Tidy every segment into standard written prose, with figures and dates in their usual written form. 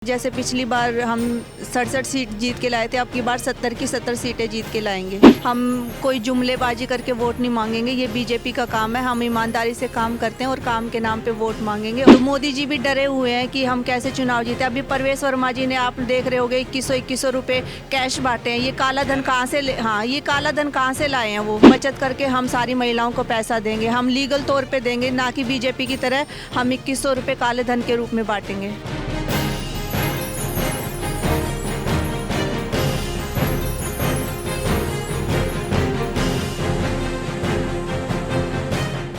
जैसे पिछली बार हम 67 सीट जीत के लाए थे, अब की बार 70 की 70 सीटें जीत के लाएंगे। हम कोई जुमलेबाजी करके वोट नहीं मांगेंगे, ये बीजेपी का काम है। हम ईमानदारी से काम करते हैं और काम के नाम पे वोट मांगेंगे। तो मोदी जी भी डरे हुए हैं कि हम कैसे चुनाव जीते। अभी परवेश वर्मा जी ने, आप देख रहे होगे, 2100 रुपये कैश बांटे हैं। ये काला धन कहाँ से ये काला धन कहाँ से लाए हैं? वो बचत करके हम सारी महिलाओं को पैसा देंगे, हम लीगल तौर पर देंगे, ना कि बीजेपी की तरह हम 2100 रुपये काले धन के रूप में बांटेंगे।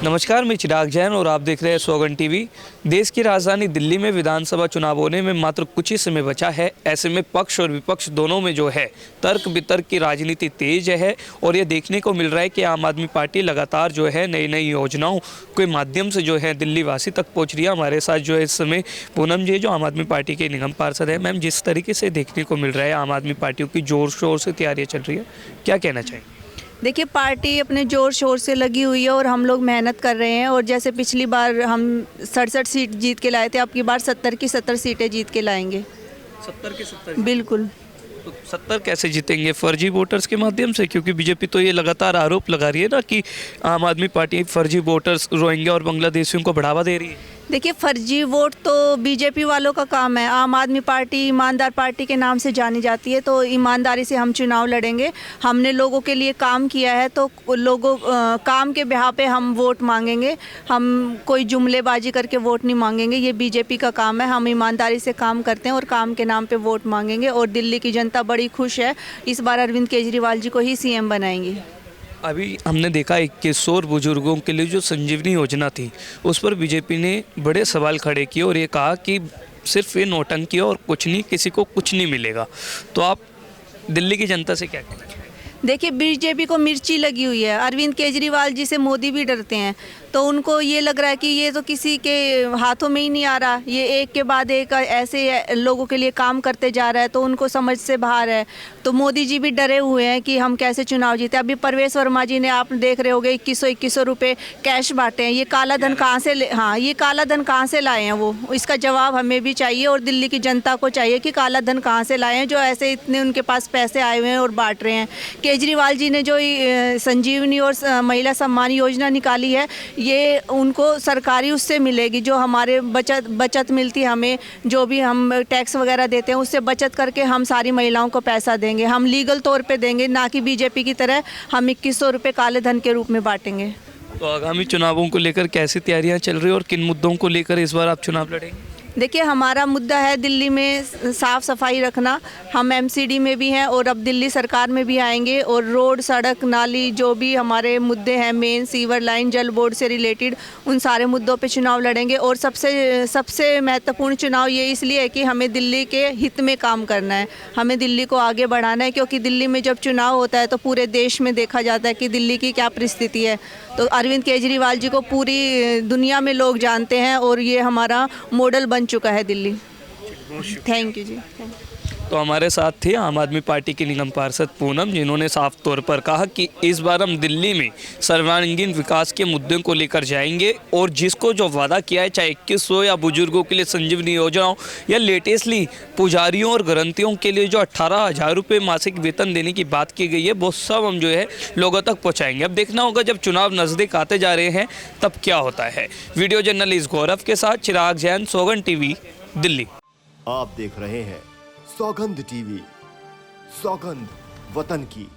नमस्कार, मैं चिराग जैन और आप देख रहे हैं सौगंध टीवी। देश की राजधानी दिल्ली में विधानसभा चुनाव होने में मात्र कुछ ही समय बचा है। ऐसे में पक्ष और विपक्ष दोनों में जो है तर्क वितर्क की राजनीति तेज है और ये देखने को मिल रहा है कि आम आदमी पार्टी लगातार जो है नई नई योजनाओं के माध्यम से जो है दिल्ली वासी तक पहुँच रही है। हमारे साथ जो है इस समय पूनम जी जो आम आदमी पार्टी के निगम पार्षद है। मैम, जिस तरीके से देखने को मिल रहा है आम आदमी पार्टियों की जोर शोर से तैयारियाँ चल रही है, क्या कहना चाहिए? देखिए, पार्टी अपने ज़ोर शोर से लगी हुई है और हम लोग मेहनत कर रहे हैं। और जैसे पिछली बार हम 67 सीट जीत के लाए थे, अब की बार 70 की 70 सीटें जीत के लाएंगे। 70 के 70? बिल्कुल। तो 70 कैसे जीतेंगे? फर्जी वोटर्स के माध्यम से? क्योंकि बीजेपी तो ये लगातार आरोप लगा रही है ना कि आम आदमी पार्टी फर्जी वोटर्स, रोहिंग्या और बांग्लादेशियों को बढ़ावा दे रही है। देखिए, फर्जी वोट तो बीजेपी वालों का काम है। आम आदमी पार्टी ईमानदार पार्टी के नाम से जानी जाती है, तो ईमानदारी से हम चुनाव लड़ेंगे। हमने लोगों के लिए काम किया है, तो लोगों काम के बिहाफ पे हम वोट मांगेंगे। हम कोई जुमलेबाजी करके वोट नहीं मांगेंगे, ये बीजेपी का काम है। हम ईमानदारी से काम करते हैं और काम के नाम पे वोट मांगेंगे। और दिल्ली की जनता बड़ी खुश है, इस बार अरविंद केजरीवाल जी को ही सीएम बनाएंगे। अभी हमने देखा 2100 और बुजुर्गों के लिए जो संजीवनी योजना थी, उस पर बीजेपी ने बड़े सवाल खड़े किए और ये कहा कि सिर्फ ये नौटंकी और कुछ नहीं, किसी को कुछ नहीं मिलेगा। तो आप दिल्ली की जनता से क्या कहना चाहेंगे? देखिए, बीजेपी को मिर्ची लगी हुई है। अरविंद केजरीवाल जी से मोदी भी डरते हैं, तो उनको ये लग रहा है कि ये तो किसी के हाथों में ही नहीं आ रहा। ये एक के बाद एक ऐसे लोगों के लिए काम करते जा रहा है, तो उनको समझ से बाहर है। तो मोदी जी भी डरे हुए हैं कि हम कैसे चुनाव जीते। अभी परवेश वर्मा जी ने, आप देख रहे होगे, 2100 रुपये कैश बांटे हैं। ये काला धन कहाँ से ये काला धन कहाँ से लाए हैं? वो इसका जवाब हमें भी चाहिए और दिल्ली की जनता को चाहिए कि काला धन कहाँ से लाए हैं, जो ऐसे इतने उनके पास पैसे आए हुए हैं और बांट रहे हैं। केजरीवाल जी ने जो संजीवनी और महिला सम्मान योजना निकाली है, ये उनको सरकारी उससे मिलेगी, जो हमारे बचत मिलती है हमें, जो भी हम टैक्स वगैरह देते हैं, उससे बचत करके हम सारी महिलाओं को पैसा देंगे। हम लीगल तौर पे देंगे, ना कि बीजेपी की तरह हम 2100 रुपये काले धन के रूप में बांटेंगे। तो आगामी चुनावों को लेकर कैसी तैयारियां चल रही है और किन मुद्दों को लेकर इस बार आप चुनाव लड़ेंगे? देखिए, हमारा मुद्दा है दिल्ली में साफ़ सफाई रखना। हम एमसीडी में भी हैं और अब दिल्ली सरकार में भी आएंगे। और रोड, सड़क, नाली, जो भी हमारे मुद्दे हैं, मेन सीवर लाइन, जल बोर्ड से रिलेटेड, उन सारे मुद्दों पे चुनाव लड़ेंगे। और सबसे महत्वपूर्ण चुनाव ये इसलिए है कि हमें दिल्ली के हित में काम करना है, हमें दिल्ली को आगे बढ़ाना है। क्योंकि दिल्ली में जब चुनाव होता है तो पूरे देश में देखा जाता है कि दिल्ली की क्या परिस्थिति है। तो अरविंद केजरीवाल जी को पूरी दुनिया में लोग जानते हैं और ये हमारा मॉडल बन चुका है दिल्ली। थैंक यू जी। तो हमारे साथ थे आम आदमी पार्टी के निगम पार्षद पूनम, जिन्होंने साफ तौर पर कहा कि इस बार हम दिल्ली में सर्वांगीण विकास के मुद्दों को लेकर जाएंगे और जिसको जो वादा किया है, चाहे 2100 या बुजुर्गों के लिए संजीवनी योजनाओं या लेटेस्टली पुजारियों और ग्रंथियों के लिए जो 18,000 रुपये मासिक वेतन देने की बात की गई है, वो सब हम जो है लोगों तक पहुँचाएंगे। अब देखना होगा जब चुनाव नज़दीक आते जा रहे हैं तब क्या होता है। वीडियो जर्नलिस्ट गौरव के साथ चिराग जैन, सौगंध टीवी, दिल्ली। आप देख रहे हैं सौगंध टीवी, सौगंध वतन की।